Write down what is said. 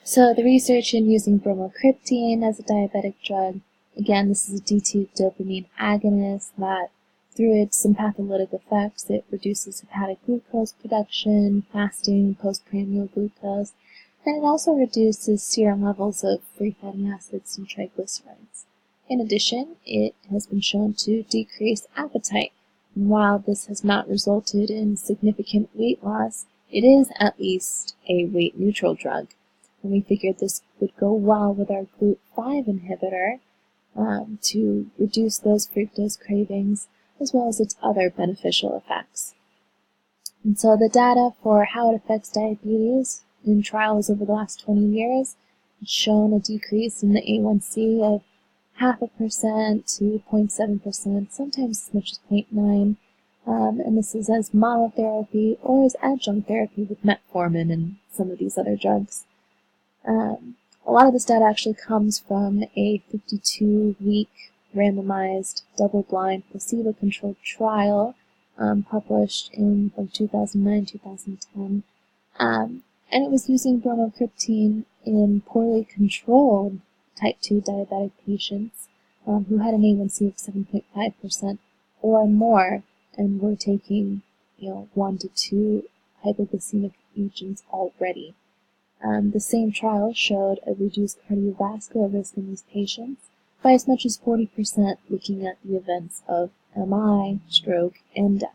So the research in using bromocriptine as a diabetic drug, again, this is a D2 dopamine agonist that through its sympatholytic effects, it reduces hepatic glucose production, fasting, postprandial glucose, and it also reduces serum levels of free fatty acids and triglycerides. In addition, it has been shown to decrease appetite. And while this has not resulted in significant weight loss, it is at least a weight-neutral drug. And we figured this would go well with our GLUT5 inhibitor to reduce those fructose cravings, as well as its other beneficial effects. And so the data for how it affects diabetes in trials over the last 20 years has shown a decrease in the A1C of 0.5% to 0.7%, sometimes as much as 0.9%, and this is as monotherapy or as adjunct therapy with metformin and some of these other drugs. A lot of this data actually comes from a 52-week randomized, double-blind, placebo-controlled trial published in 2009-2010, and it was using bromocriptine in poorly controlled type 2 diabetic patients who had an A1C of 7.5% or more and were taking 1 to 2 hypoglycemic agents already. The same trial showed a reduced cardiovascular risk in these patients by as much as 40%, looking at the events of MI, stroke, and death.